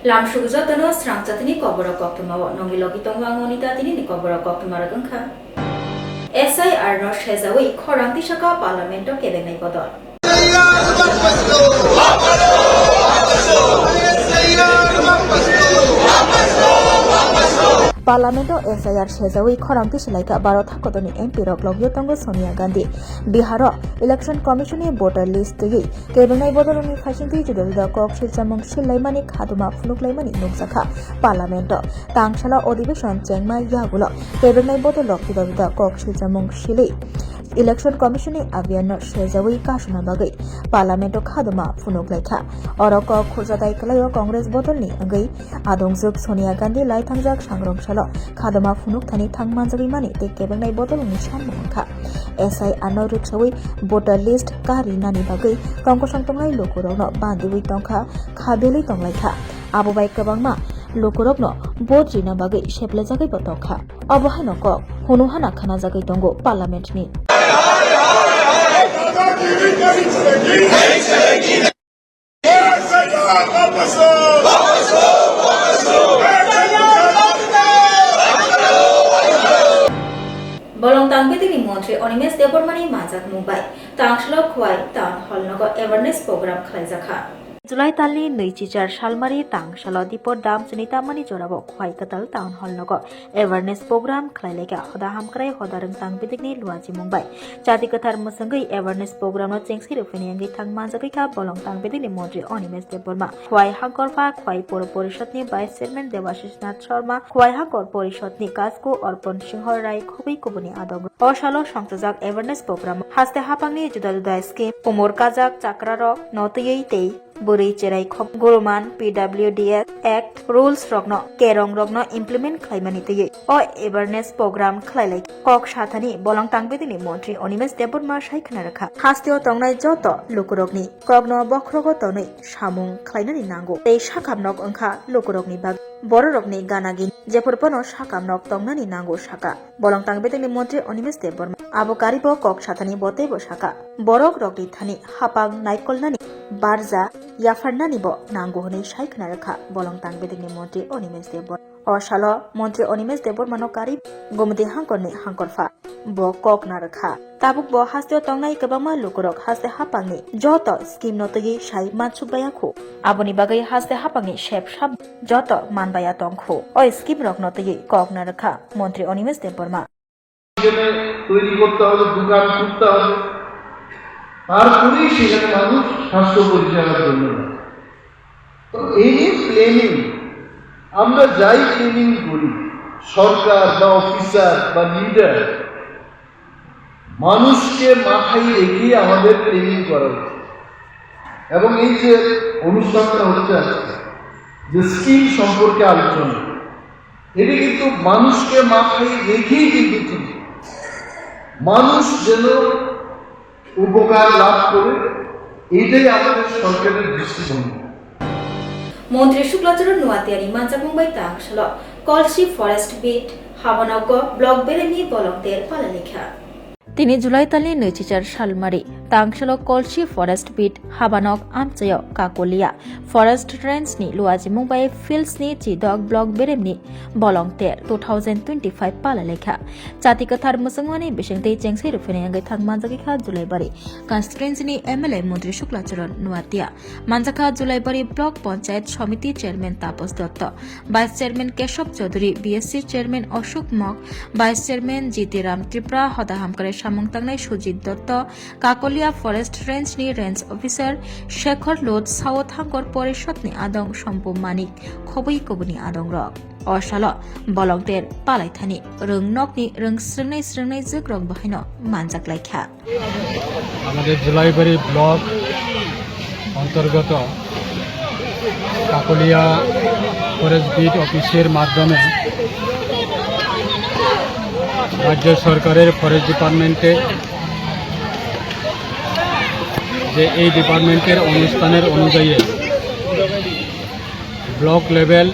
Lamsugzatano Swrangchati Kokborok Koktwma Nongi Lokitong Wangonita Tini Kokborok Koktwma Ragangkha SIR no Shezawi Khorang Tishaka Parlamento Kebenai Bodol Parlamento SIR Shezawi Khorang Tishlaika Baro Thakotoni MP Rok Logyotongo Sonia Gandhi Biharo Election Commission voter list to ye Kebenai Bodoloni Fashinti Juda Kok Shilchamong Shilaimani Kaduma Funuklaimani Nuksaka Parlamento Tangshala Odivishon Chengma Yagulo Kebenai Bodolok Juda Kok Shilchamong Shili Election Commission Aviano Shezawi Kashna Bagai Parlamento Kaduma Funuklaika Oroko Kurzatai Kalayo Congress Bodolni Agai Adongzuk Sonia Gandhi Laitangjak Shangrong Shalo Kaduma Funuk Tani Tangmanzari Mani Take Kebenai Bodolni Shanmanka SI Ano Riksawi voter list Kari Nani Bagai Tongkosang Tongai Lokurono Bandiwi Tongka Kabeli Tonglaika Abubai Kabangma Lokurokno Bodrina Bagai Sheplezagai Botoka Abuhanoko Hunuhana Kanazagai Tongo Parliament ni Bolong Tangpitini Montri Onimes Debormani Mazak Mumbai Tangshlo Khwai Town Hall Nogo Awareness Program Khlaijaka July Tali Neichichar Shalmari Tangshalo Dipor Dam Sunita Mani Jorabo Khwai Katal Town Hall Nogo Awareness Program Khlailega Hoda Hamkrai Hodarang Tangpitini Luaji Mumbai Chati Kathar Musangai Awareness Program no Chengsi Rufiniangi Thangmanjakika Bolong Tangpitini Montri Onimes Deborma Khwai Hangkorfa Khwai Poro Porishotni Vice Chairman Devashish Nath Sharma Khwai Hangkor Porishotni Kasko Orpon Singhor Rai Khubei Kubuni Adog Oshalo Songchajak Awareness Program Haste Hapangni Juda Juda Scheme Umur Kajak Chakrarok Notiyei Tei Buri Cherai Khop Guruman PWDS Act Rules Rogno Kerong Rogno Implement Klaimanite O Awareness Program Klailai Kok Shathani Bolong Tangpitini Montri Onimes Deborma Shaikna Rakha Hasteo Tongnai Joto Lukurogni Kogno Bokrogo Tonai Shamung Klainani Nango Tei Shakamnok Angkha Lukurogni Bag Bororokni Ganagin Jepurpono Shakamnok Tongnani Nango Shaka Bolong Tangpitini Montri Onimes Deborma Abo Karibo Kok Shathani Botebo Shaka Borok Rogni Thani Hapang Naikolnani Barza Yafarnani Bo Nango Hone Shaikna Rakha Bolong Tangpitini Montri Onimes Debor Oshalo Montri Onimes Debor Manokari Gomudi Hangkorni Hangkorfa Bo Kokna Rakha Tabuk Bo Hasteo Tongnai Kabama Lukurok Haste Hapangi Joto Scheme Notagi Shai Mansubayakhu Aboni Bagai Haste Hapangi Shep Shab Joto Manbaya Tongkhu O Scheme Rok Notagi Kokna Rakha Montri Onimes Deborma তৈরি করতে হবে দোকান খুলতে হবে তারপরেই সেখানে মানুষ স্বাস্থ্য পরিষেবার জন্য তো এই প্ল্যানিং আমরা যাই প্ল্যানিং করি সরকার বা অফিসার বা লিডার মানুষকে মাথায় রেখে আমাদের প্ল্যানিং করা উচিত এবং এই যে অনুষ্ঠানটা হচ্ছে আজকে যে স্কিম সম্পর্কে আলোচনা এটি কিন্তু মানুষকে মাথায় রেখেই কিন্তু মানুষ যেন উপকার লাভ করে এটাই আমাদের সরকারের দৃষ্টিভঙ্গি মন্ত্রী শুক্লাচরণ নোয়াতিয়ারি মানজাক মুম্বাই তাংশালো কলসি ফরেস্ট বিট হাবানগ ব্লক বেরেনি বলকদের পালালেখা তিনি জুলাই তালি নৈচিচার শালমারি তাংশালো কলসি ফরেস্ট বিট হাবানক আমচায় কাকলিয়া forest range ni luaji mumbai fields ni chidok block beremni bolongter 2025 palalekha chati kathar musangwani bisingte chengsai rufene angai thangmanjaki kha julai bari constituency ni MLA মন্ত্রী শুক্লাচরণ নোয়াতিয়া মানজাকা জুলাই bari block panchayat সমিতি chairman Tapas Dutta vice chairman Keshab Chowdhury BSC chairman Ashok মক vice chairman Jitiram Tripura হদাহামকরে সামংতাংনাই সুজিত দত্ত কাকলিয়া forest range ni range officer Shekhar লোদ south হাঙ্গর পরিষদ ni adong সম্পু মানিক খবই কবনি adong rok অশাল বলংতের পালাইথানি রংনক ni রং স্রংনাই জগ্রং বাহাইনো মানজাক লাইখা আমাদের জুলাইবাড়ি ব্লক অন্তর্গত কাকলিয়া ফরেস্ট বিট অফিসের মাধ্যমে রাজ্য সরকারের ফরেস্ট ডিপার্টমেন্টে যে এই ডিপার্টমেন্টের অনুষ্ঠানের অনুযায়ী ব্লক লেভেল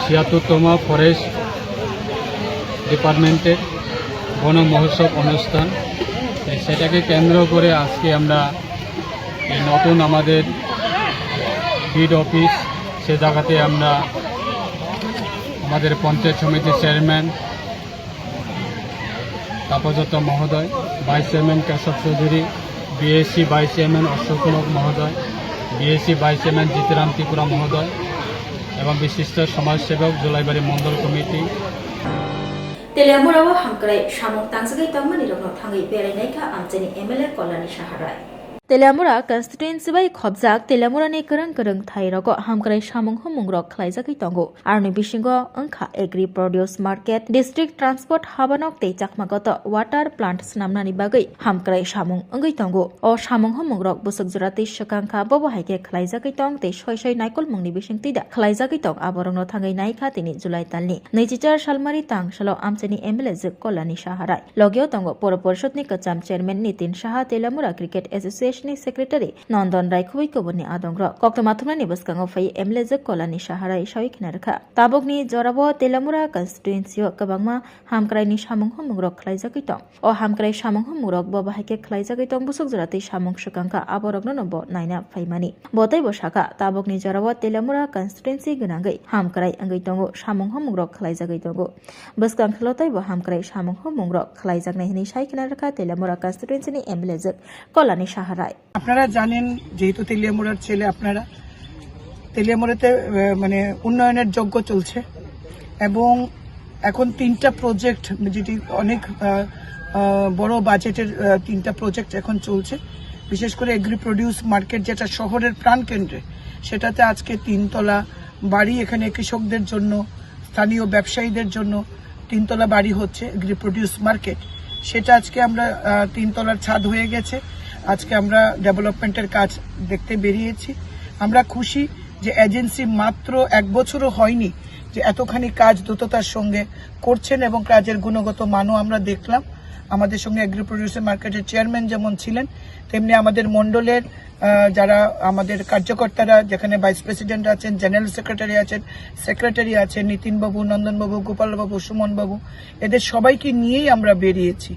৭৬তম ফরেস্ট ডিপার্টমেন্টের বন মহোৎসব অনুষ্ঠান সেটাকে কেন্দ্র করে আজকে আমরা এই নতুন আমাদের বিড অফিস সে জায়গাতে আমরা আমাদের পঞ্চায়েত সমিতির চেয়ারম্যান তাপজত মহোদয়, vice chairman Keshab Chowdhury, BSC vice chairman Ashok মহোদয়, BSC vice chairman Jitram Tripura মহোদয় এবং বিশিষ্ট সমাজসেবক জুলাইবাড়ি মণ্ডল কমিটি তেলিয়ামুরাও হামক্রাই সামুং তাংসাগै তংমানি রকম থাঙ্গै बेरायनायखा आमचेनि एमएलए कल्याणी साहाराय तेलियामुरा कन्स्टिट्युएन्सि bai khobjak तेलियामुरानि korang thairok hamkrai samung humungrok khlaijagui tongo arni bisingo wngkha agri produce market district transport habanok tei chakmagot water plant snamnani bagui hamkrai samung wngui tongo o samung humungrok busuk jorati swkangkha bobo haike khlaijagui tong tei soi naikol mungni bisingti da khlaijagui tong aborongno thangai naikha tini July talni 24 salmari tangsalo amcheni MLA juk Kalyani saharai logeo tongo poro porishadni kacham chairman Nitin Saha Teliamura cricket association secretary Nandan Roy खुबैकोबोनि आदंग्र Koktwma थुमनानि बसकांगो फै MLA juk Kalyani saharai साविखना रखा ताबकनि जराबो तेलियामुरा कन्स्टिट्युएन्सियाव गोबांमा हामक्राइनि सामुं हुमुंग्रक खलाइजागै दं अ हामक्राइ सामुं हुमुंग्रक बबा हाइके खलाइजागै दं बुसुक जराति सामुं सुकांखा आबरगनो नबो नायना फैमानि बतै बसाखा ताबकनि जराबो तेलियामुरा कन्स्टिट्युएन्सि गोनांगै हामक्राइ अंगै दंगो सामुं हुमुंग्रक खलाइजागै दंगो बसकांखलतै बो हामक्राइ सामुं हुमुंग्रक खलाइजागनाय हिनि साइखना रखा Teliamura कन्स्टिट्युएन्सिनि MLA juk Kalyani saharai আপনারা জানেন যেহেতু তেলিয়ামুড়ার ছেলে আপনারা তেলিয়ামুড়াতে মানে উন্নয়নের যজ্ঞ চলছে এবং এখন 3টা প্রজেক্ট যেটি অনেক বড় বাজেটের 3টা প্রজেক্ট এখন চলছে বিশেষ করে এগ্রি প্রোডিউস মার্কেট যেটা শহরের প্রাণকেন্দ্রে সেটাতে আজকে 3 তলা বাড়ি এখানে কৃষকদের জন্য স্থানীয় ব্যবসায়ীদের জন্য 3 তলা বাড়ি হচ্ছে এগ্রি প্রোডিউস মার্কেট সেটা আজকে আমরা 3 তলার ছাদ হয়ে গেছে আজকে আমরা ডেভেলপমেন্টের কাজ দেখতে বেরিয়েছি আমরা খুশি যে এজেন্সি মাত্র 1 বছরও হয়নি যে এতখানি কাজ দ্রুততার সঙ্গে করছেন এবং কাজের গুণগত মানও আমরা দেখলাম আমাদের সঙ্গে এগ্রি প্রোডিউসার মার্কেটের চেয়ারম্যান যেমন ছিলেন তেমনি আমাদের মণ্ডলের যারা আমাদের কার্যকর্তারা যেখানে ভাইস প্রেসিডেন্ট আছেন জেনারেল সেক্রেটারি আছেন নীতিন বাবু নন্দন বাবু গোপাল বাবু সুমন বাবু এদের সবাইকে নিয়েই আমরা বেরিয়েছি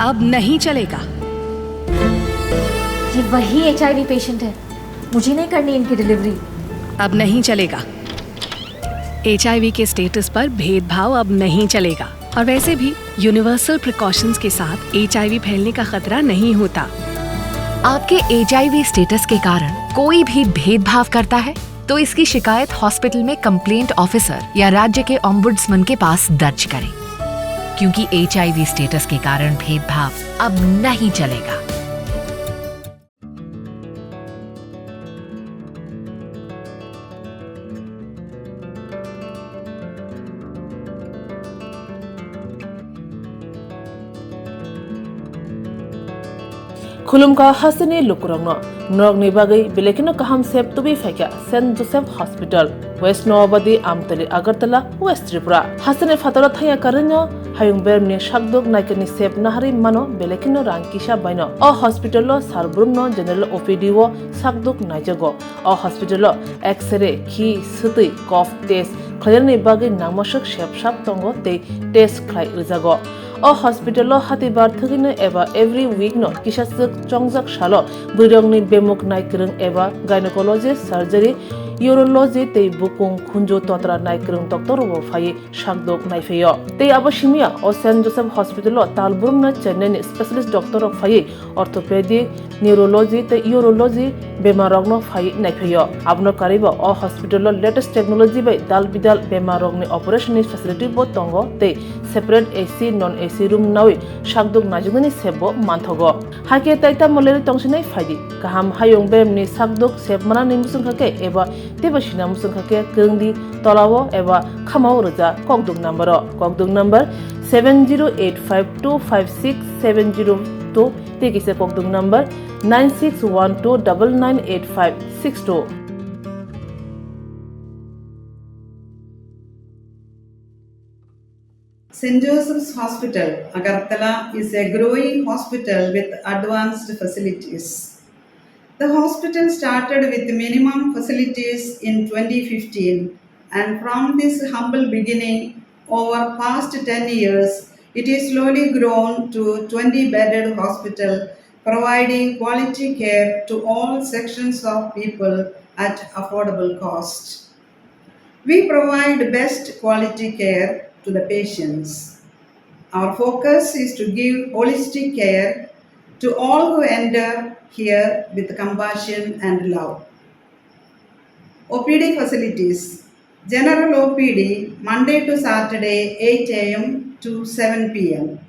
अब नहीं चलेगा। ये वही HIV पेशेंट है, मुझे नहीं करनी इनकी डिलीवरी। अब नहीं चलेगा। HIV के स्टेटस पर भेदभाव अब नहीं चलेगा और वैसे भी यूनिवर्सल प्रिकॉशंस के साथ HIV फैलने का खतरा नहीं होता। आपके HIV स्टेटस के कारण कोई भी भेदभाव करता है तो इसकी शिकायत हॉस्पिटल में कंप्लेंट ऑफिसर या राज्य के ओम्बुड्समैन के पास दर्ज करें, क्योंकि HIV स्टेटस के कारण भेदभाव अब नहीं चलेगा। खुलुमका हसने लुकुरंगनो नरगनि बागै बेलेखिनो काहाम सेब तुबि फाइका saint Joseph hospital west Nawabadi Amtali Agartala west Tripura हसने फातरा थाया करनो हायुं बेरमनि शाकदुक नाइकनि सेब नाहारि मानो बेलेखिनो रांकिसा बायनो अ हॉस्पिटलो सारब्रुमनो जनरल ओपीडी वो शाकदुक नाइजगो अ हॉस्पिटलो एक्सरे खि सुतै कफ टेस्ट खयरनि बागै नामसक सेबसाब तंगो ते टेस्ट खाय रिजागो अ हॉस्पिटलो हातिबार थगिनो एबा एवरी वीक नो किसासक चंगजाक सालो बुरंगनि बेमुक नायक्रं एबा गायनेकोलॉजिस्ट सर्जरी यूरोलॉजी ते बुकुं खुंजो तोत्रा नायक्रं डॉक्टर वो फाये शाकदोक नायफेयो ते आबशिमिया अ सेंट जोसेफ हॉस्पिटलो तालबुरमना चेन्नईनि स्पेशलिस्ट डॉक्टर ऑफ फाये ऑर्थोपेडिक न्यूरोलॉजी ते यूरोलॉजी बेमारगनो फाये नायफेयो आबनो कारिबो अ हॉस्पिटलो लेटेस्ट टेक्नोलॉजी बाय दाल बिदाल बेमारगनि ऑपरेशननि फैसिलिटी बो तंगो ते separate AC non AC room nawi shakduk najungani sebo manthogo hake taita moleri tongsinai faidi kaham hayong beremni sakduk seb manani musung khake eba tebashina musung khake kengdi tolawo eba khamao roja kokduk number 7085256702 tekise kokduk number 9612998562. St. Joseph's Hospital, Agartala, is a growing hospital with advanced facilities. The hospital started with minimum facilities in 2015, and from this humble beginning, over past 10 years, it is slowly grown to 20-bedded hospital, providing quality care to all sections of people at affordable cost. We provide best quality care to the patients. Our focus is to give holistic care to all who enter here with compassion and love. OPD facilities. General OPD Monday to Saturday 8 a.m. to 7 p.m.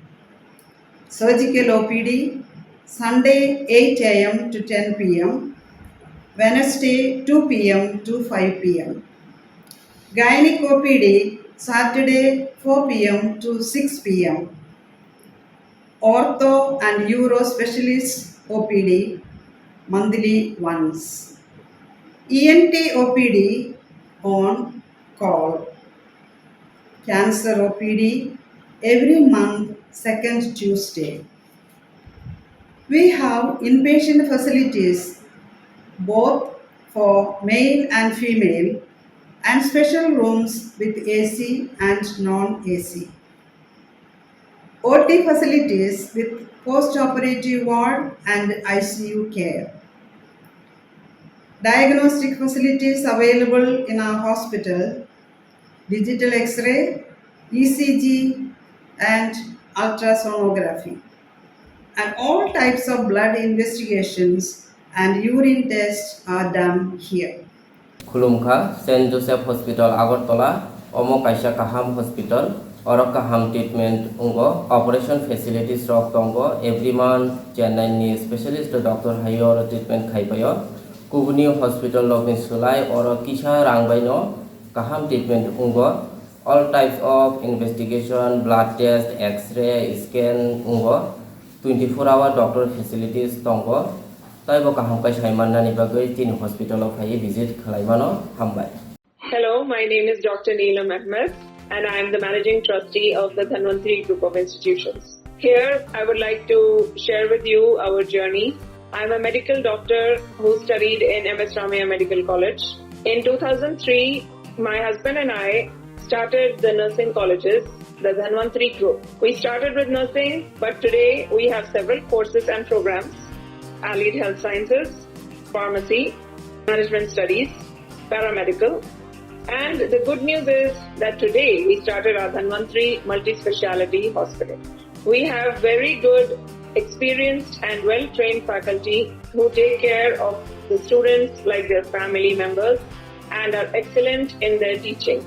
Surgical OPD Sunday 8 a.m. to 10 p.m. Wednesday 2 p.m. to 5 p.m. Gynec OPD Saturday 4 p.m. to 6 p.m. Ortho and Uro Specialist OPD monthly once. ENT OPD on call. Cancer OPD every month, second Tuesday. We have inpatient facilities both for male and female and special rooms with AC and non-AC. OT facilities with post-operative ward and ICU care. Diagnostic facilities available in our hospital, digital X-ray, ECG and ultrasonography. And all types of blood investigations and urine tests are done here. Khulumkha St. Joseph Hospital Agartala Omo Kaisa Kaham Hospital Oro Kaham treatment ungo operation facilities rok tongo every month Chennai ni specialist doctor hayo treatment khaipayo Kubuni Hospital lokni sulai oro kisa rangbaino kaham treatment ungo all types of investigation blood test x-ray scan ungo 24-hour doctor facilities tongo Taibo kaham kai saimanna ni bagai tin hospital of hai visit khlaimano hambai. Hello, my name is Dr. Neelam Ahmed and I am the managing trustee of the Dhanvantri group of institutions. Here I would like to share with you our journey. I am a medical doctor who studied in MS Ramaiah Medical College. In 2003, my husband and I started the nursing colleges, the Dhanvantri group. We started with nursing, but today we have several courses and programs. Allied Health Sciences, Pharmacy, Management Studies, Paramedical. And the good news is that today we started our Dhanvantri Multi-Speciality Hospital. We have very good, experienced and well-trained faculty who take care of the students like their family members and are excellent in their teaching.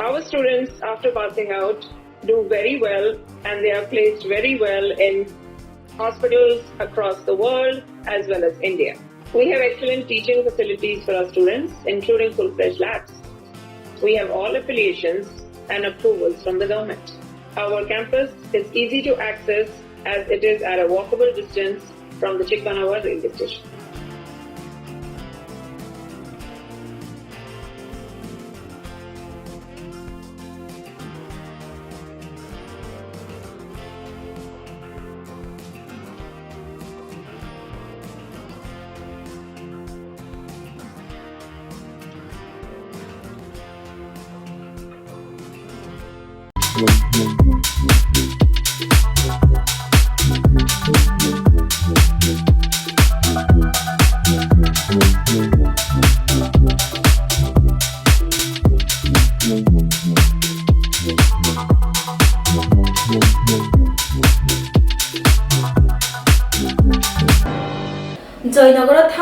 Our students, after passing out, do very well and they are placed very well in hospitals across the world as well as India. We have excellent teaching facilities for our students, including full-fledged labs. We have all affiliations and approvals from the government. Our campus is easy to access as it is at a walkable distance from the Chikpanawar railway station.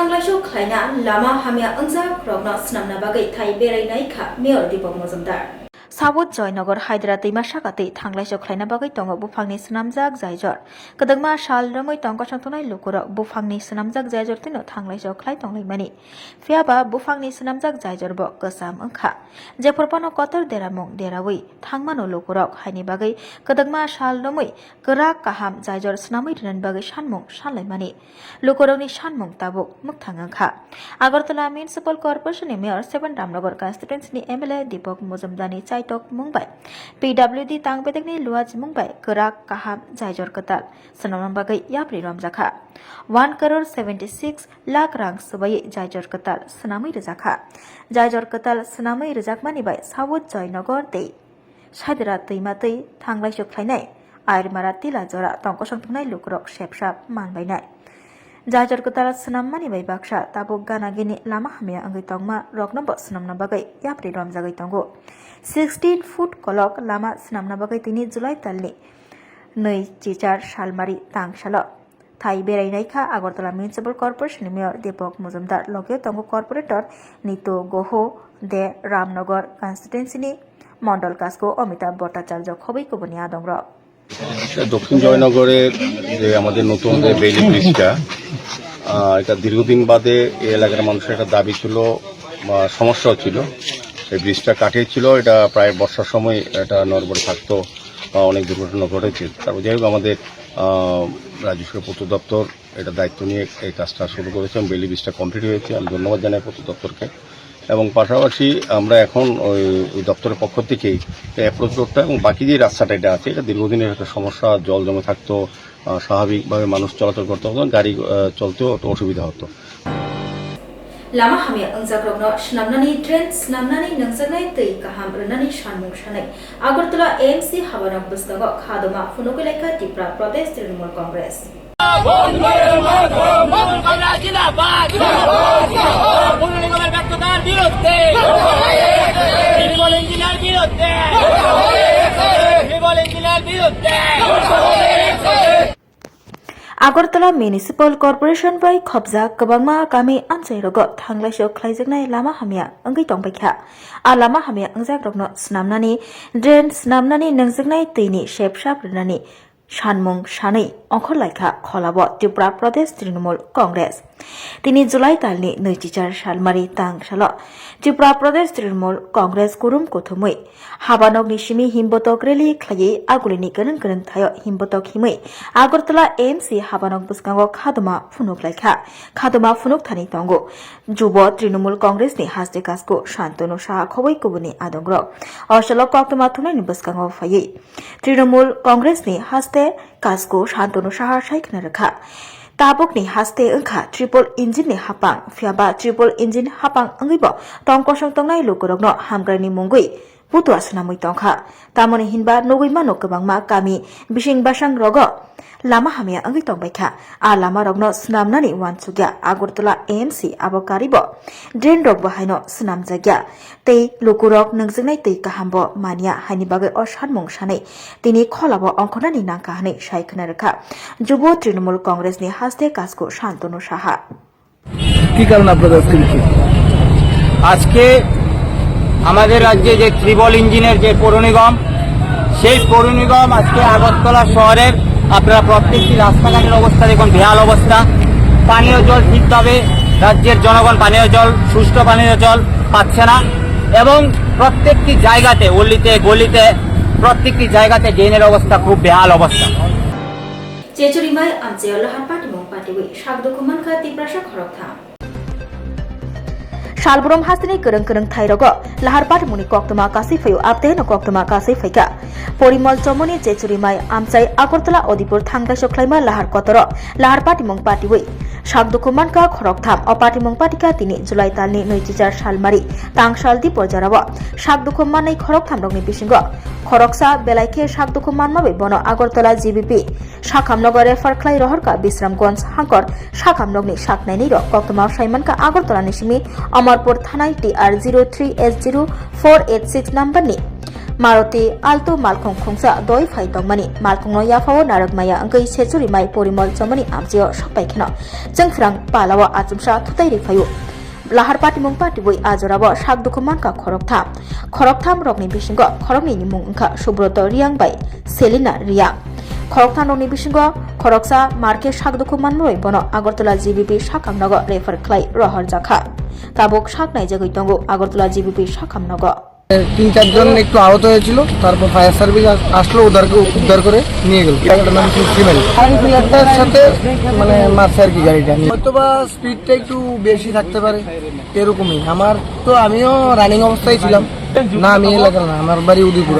Thanglaiso Klaina Lama Hamia Unza Krogno Snamna Bagai Thai Berai Kha Mayor Dipok Mozumdar Sabut Joynagar Hydra Tima Shakati Thanglaiso Klaina Bagai Tongo Bufangni Snamjak Zaijor Kadagma Shal Ramoi Tongo Shantunai Lukura Bufangni Snamjak Zaijor Tino Thanglaiso Klai Tonglai Mani Fiaba Bufangni Snamjak Zaijor Bo Kasam Angkha Jeporpano Kotor Deramong Derawi Thangmano Lukurok Haini Bagai Kadagma Shal Ramoi Gerak Kaham Zaijor Snamai Dinan Bagai Shanmong Shanlai Mani Lukuroni Shanmong Tabuk Muktangangkha Agartala Municipal Corporation Mayor 7 Ramnagar Constituency MLA Dipok Mozumdani Chaitok Mumbai PWD Tangbetekni Luaj Mumbai Gerak Kaham Zaijor Katal Sanam Bagai Yapri Ramjakha 1 crore 76 lakh rang Subai Zaijor Katal Sanamai Rajakha Zaijor Katal Sanamai Rajakmani by Sawut Joynagar Day Shadira Timatei Thanglai Shoklainai Air Maratila Zora Tongkosangtunai Lukurok Shepshap Manbainai Zaijor Katal Sanamani by Baksha Tabuk Gana Gini Lama Hamia Angitongma Roknobo Sanamna Bagai Yapri Ramjagai Tongo 16-foot Kolok Lama Sanamna Bagai Tini July Talni Nui Chichar Shalmari Tangshalo Thai Berai Naika Agartala Municipal Corporation Mayor Dipok Mozumdar Lokyo Tongo Corporator Nito Goho De Ramnagar Constituency Ni Mondal Kasko Amitabh Bhattacharya Khobai Kubani Adongra দক্ষিণ জয়নগরের যে আমাদের নতুন যে Bailey ব্রিজটা এটা দীর্ঘদিন বাদে এই এলাকার মানুষের একটা দাবি ছিল বা সমস্যা ছিল এই ব্রিজটা কাটিয়েছিল এটা প্রায় বর্ষার সময় এটা নড়বড়ে থাকতো অনেক দুর্ঘটনা ঘটেছে তারপর যাই হোক আমাদের রাজ্য সরকার পূর্ত দপ্তর এটা দায়িত্ব নিয়ে এই কাজটা শুরু করেছে এবং বেইলি ব্রিজটা কমপ্লিট হয়েছে আমি ধন্যবাদ জানাই পূর্ত দপ্তরকে এবং পাশাপাশি আমরা এখন ওই দপ্তরের পক্ষ থেকেই অ্যাপ্রোচ রোডটা এবং বাকি যে রাস্তাটা এটা আছে এটা দীর্ঘদিনের একটা সমস্যা জল জমে থাকতো স্বাভাবিকভাবে মানুষ চলাচল করতে হতো গাড়ি চলতেও একটু অসুবিধা হতো Lama Hamia Angzakrogno Snamnani Train Snamnani Nangsanai Tei Kaham Runani Shanmung Shanai Agartala AMC Habanak Bustago Khadoma Funukuleka Tipra Protest Trinamool Congress Agartala Municipal Corporation by Khobja Kabangma Kami Anjairogo Thanglaiso Khlaijaknai Lama Hamia Angai Tongbaikha A Lama Hamia Angzakrogno Snamnani Drain Snamnani Nangjaknai Teini Shepshap Rinani Shanmung Shanai Onkholaikha Kholabo Tripura Pradesh Trinamool Congress Tini July Talni Noichichar Shalmari Tangsalo Tripura Pradesh Trinamool Congress Kurum Kothumui Habanok Nishimi Himbotok Rally Khlai Agulini Karan Karan Thayo Himbotok Himui Agartala AMC Habanok Buskango Khadoma Funuk Laikha Khadoma Funuk Thani Tongo Jubo Trinamool Congress ni Haste Kasko Shantanu Shah Khowai Kubuni Adongro Oshalo Koktwma Thunani Buskango Fayi Trinamool Congress ni Haste Kasko Shantanu Shah Shaikna Rakha Tabuk ni haste engkha triple engine ni hapang fiaba triple engine hapang angibo tongkosong tongnai lukurogno hamgrani mungui putua sunamui tongkha tamoni hinba nogui mano kabangma kami bising basang rogo lama hamia angi tongbaikha a lama rogno snamnani wansugya Agartala AMC abokaribo drain rog bahaino snamjagya tei lukurok nangjaknai tei kahambo mania haini bagai oshanmung shanai tini kholabo onkhonani nangka hanai shaikhna rakha Jubo Trinamool Congress ni haste kasko Shantanu Saha কি কারণ আপনাদের আজকে আমাদের রাজ্যে যে triple ইঞ্জিনের যে পৌর নিগম সেই পৌর নিগম আজকে আগরতলা শহরের আপনারা প্রত্যেকটি রাস্তাঘাটের অবস্থা দেখুন বেহাল অবস্থা পানীয় জল ঠিকভাবে রাজ্যের জনগণ পানীয় জল সুষ্ঠু পানীয় জল পাচ্ছে না এবং প্রত্যেকটি জায়গাতে অলিতে গলিতে প্রত্যেকটি জায়গাতে ড্রেনের অবস্থা খুব বেহাল অবস্থা Chechurimai Amjeo Lahar Patimong Patiwi Shagdokuman Kha Tiprasha Khoroktham Shalbrom Hasini Kereng Kereng Thairogo Lahar Patimoni Koktwma Kasifeu Apteno Koktwma Kasifeka Porimol Chomoni Chechurimai Amchai Agartala Odipur Thanglaiso Khlaima Lahar Kotoro Lahar Patimong Patiwi Shagdokuman Kha Khoroktham Opatimong Patika Tini July Talni Noichichar Shalmari Tangsaldi Porjarabo Shagdokumanai Khoroktham Rogni Bisingo Khoroksa Belaike Shagdokumanmabe Bono Agartala GBP Shakhamnogore Farklai Rohorka Bisramgonj Hankor Shakhamnogni Shaknaini Ro Koktwma Saimanka Agartala Nishimi Amarpur Thanai TR 03S0486 number ni Maruti Alto Malkong Khongsa doi phai tongmani Malkongno yafao naragmaya angkai sechuri mai porimol chamani amjio sapai kheno jengfrang palawa achumsa thutai ri phayu lahar patimung patibui ajorabo sak dokuman ka khoroktham rokni bisingo khorokni nimung ongkha Subroto Riang bai Selina Ria khoroktham rokni bisingo khoroksa marke sak dokuman roi bono Agartala GBP sakamnago refer khlai rohor jakha tabuk sak naijagoi tongo Agartala GBP sakamnago 3-4 জন একটু আহত হয়েছিল তারপর fire service আসলো ওদেরকে উদ্ধার করে নিয়ে গেল জায়গাটার নাম সিমেন্ট ফিল্টারটার সাথে মানে মারছে আর কি গাড়িটা হয়তো বা স্পিডটা একটু বেশি থাকতে পারে এরকমই আমার তো আমিও রানিং অবস্থায় ছিলাম না আমি এলাকার না আমার বাড়ি উদয়পুর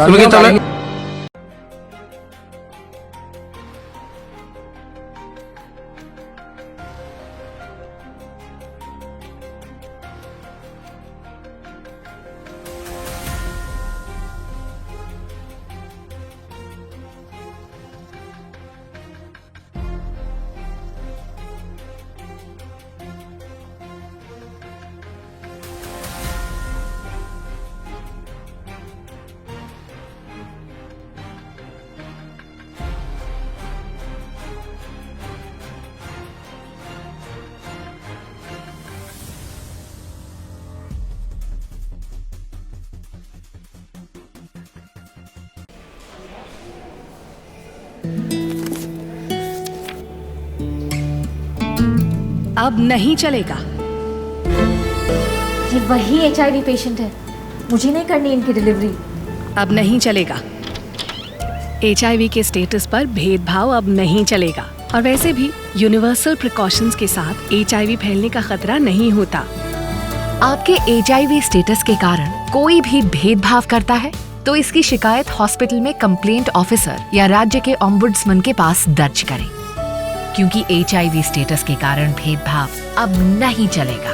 अब नहीं चलेगा। ये वही HIV पेशेंट है, मुझे नहीं करनी इनकी डिलीवरी। अब नहीं चलेगा। HIV के स्टेटस पर भेदभाव अब नहीं चलेगा और वैसे भी यूनिवर्सल प्रिकॉशंस के साथ HIV फैलने का खतरा नहीं होता। आपके HIV स्टेटस के कारण कोई भी भेदभाव करता है तो इसकी शिकायत हॉस्पिटल में कंप्लेंट ऑफिसर या राज्य के ओम्बुड्समैन के पास दर्ज करें, क्योंकि HIV स्टेटस के कारण भेदभाव अब नहीं चलेगा।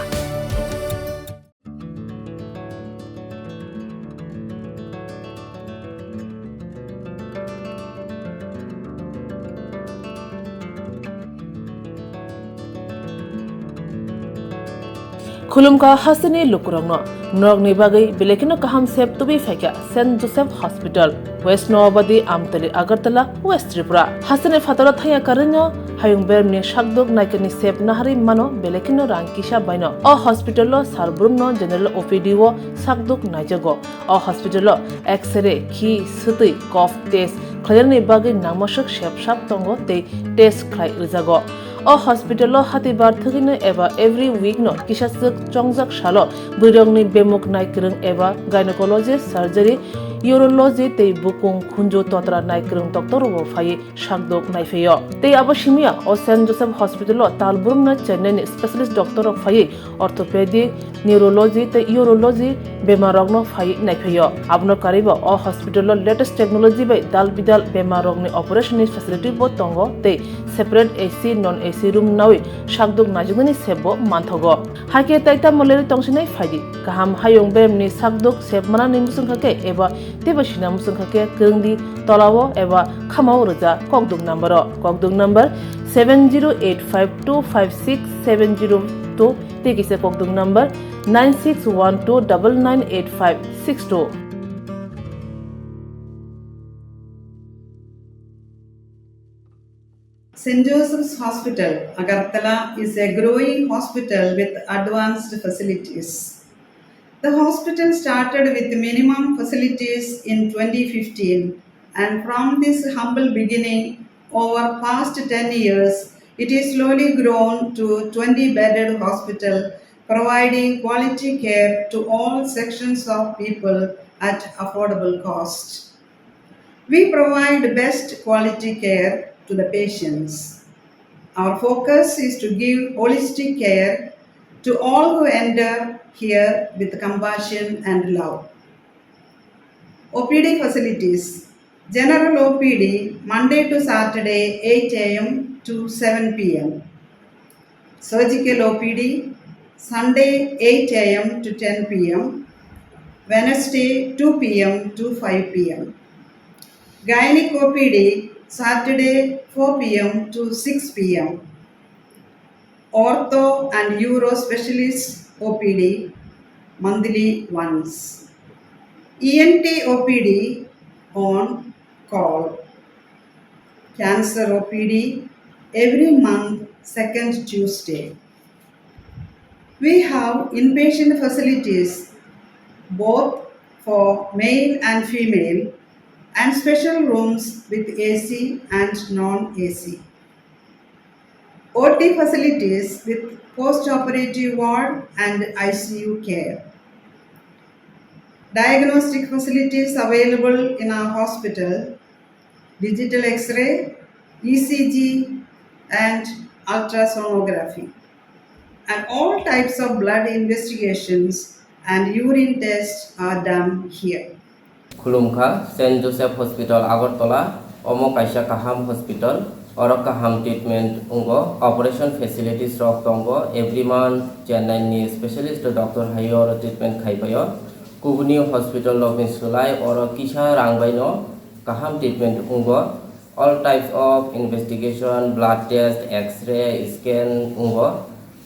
खुलुमका हसने लुकुरंगनो नरगनि बागै बेलेकिनो काहाम सेब तुबि फैका saint Joseph hospital west Nawabadi Amtali Agartala west Tripura हसने फातरा थाया करन्यो हायुं बेरमनि शाकदोक नायकनि सेब नाहारि मानो बेलेकिनो रांकिसा बायनो अ हॉस्पिटलो सारब्रुमनो जनरल ओपीडी वो शाकदोक नायजगो अ हॉस्पिटलो एक्सरे खि सुतै कफ टेस्ट खयरनि बागै नामसक सेबसाब तंगो ते टेस्ट खलाय रिजागो अ हॉस्पिटलो हातिबार थगिनो एबा एवरी वीक नो किसासक चंगजाक सालो बुरंगनि बेमुक नायक्रं एबा गायनेकोलॉजिस्ट सर्जरी यूरोलॉजी ते बुकुं खुंजो तोत्रा नायक्रं डॉक्टर वो फाये शाकदोक नायफेयो ते आबशिमिया अ सेंट जोसेफ हॉस्पिटलो तालबुरम न चेन्नई स्पेशलिस्ट डॉक्टर ऑफ फाये ऑर्थोपेडिक न्यूरोलॉजी ते यूरोलॉजी बेमारगनो फाये नायफेयो आबनो कारिबो अ हॉस्पिटलो लेटेस्ट टेक्नोलॉजी बाय दाल बिदाल बेमारगनि ऑपरेशन फैसिलिटी बो तंगो ते separate AC non AC room नावे शाकदोक नाजुगनि सेबो मानथगो हाके ताइता मलेरि तंसिनाय फायदि गाहाम हायुं बेमनि शाकदोक सेबमाना निमुसुंखाके एबा तेबसिना मुसुंखाके गोंदि तलावो एबा खामाव रोजा ककदुक number 7085256702 तेकिसे ककदुक number 9612998562 St. Joseph's Hospital, Agartala is a growing hospital with advanced facilities. The hospital started with minimum facilities in 2015, and from this humble beginning, over past 10 years, it is slowly grown to 20-bedded hospital, providing quality care to all sections of people at affordable cost. We provide best quality care to the patients. Our focus is to give holistic care to all who enter here with compassion and love. OPD facilities. General OPD Monday to Saturday 8 a.m. to 7 p.m. Surgical OPD Sunday 8 a.m. to 10 p.m. Wednesday 2 p.m. to 5 p.m. Gynec OPD Saturday 4 p.m. to 6 p.m. Ortho and Uro Specialist OPD monthly once. ENT OPD on call, cancer OPD every month, second Tuesday. We have inpatient facilities both for male and female and special rooms with AC and non-AC. OT facilities with post-operative ward and ICU care. Diagnostic facilities available in our hospital, digital X-ray, ECG and ultrasonography. And all types of blood investigations and urine tests are done here. Khulumkha St. Joseph Hospital Agartala Omo Kaisa Kaham Hospital Oro Kaham treatment ungo operation facilities rok tongo every month Chennai ni specialist doctor hayo treatment khaipayo Kubuni Hospital Lovin Sulai Oro Kisha Rangbaino Kaham treatment ungo all types of investigation blood test X-ray scan ungo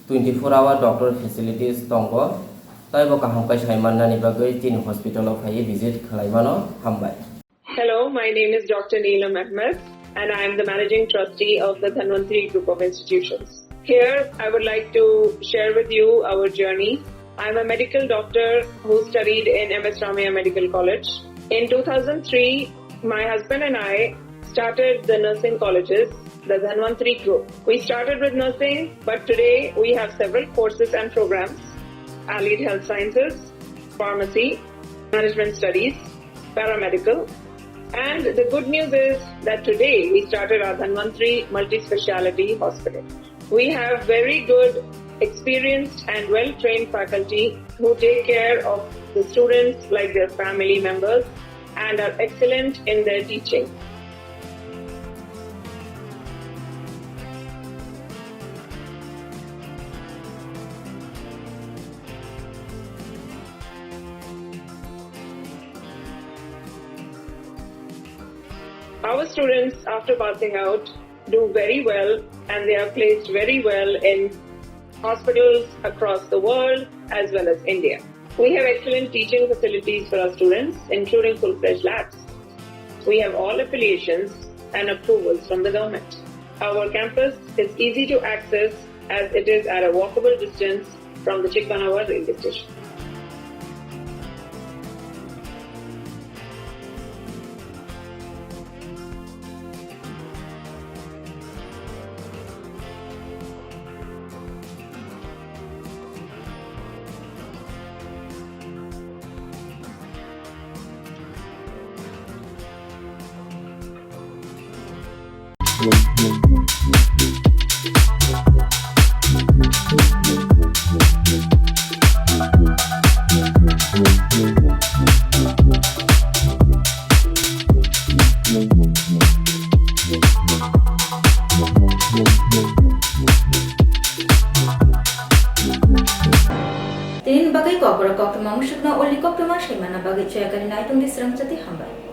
24-hour doctor facilities tongo Taibo kaham kai saimanna ni bagai tin hospital of hai visit khalaimano hambai. Hello, my name is Dr. Neelam Ahmed and I am the managing trustee of the Dhanwantri Group of Institutions. Here, I would like to share with you our journey. I am a medical doctor who studied in MS Ramaiah Medical College. In 2003, my husband and I started the nursing colleges, the Dhanwantri Group. We started with nursing, but today we have several courses and programs. Allied Health Sciences, Pharmacy, Management Studies, Paramedical. And the good news is that today we started our Dhanwantri Multi-Speciality Hospital. We have very good, experienced and well-trained faculty who take care of the students like their family members and are excellent in their teaching. Our students, after passing out, do very well and they are placed very well in hospitals across the world as well as India. We have excellent teaching facilities for our students, including full-fledged labs. We have all affiliations and approvals from the government. Our campus is easy to access as it is at a walkable distance from the Chikbanawa railway station. Tinin bagai Kokborok Koktwma musyukna uli Koktwma shaimana bagai cayakani naitung di Swrangchati hambai.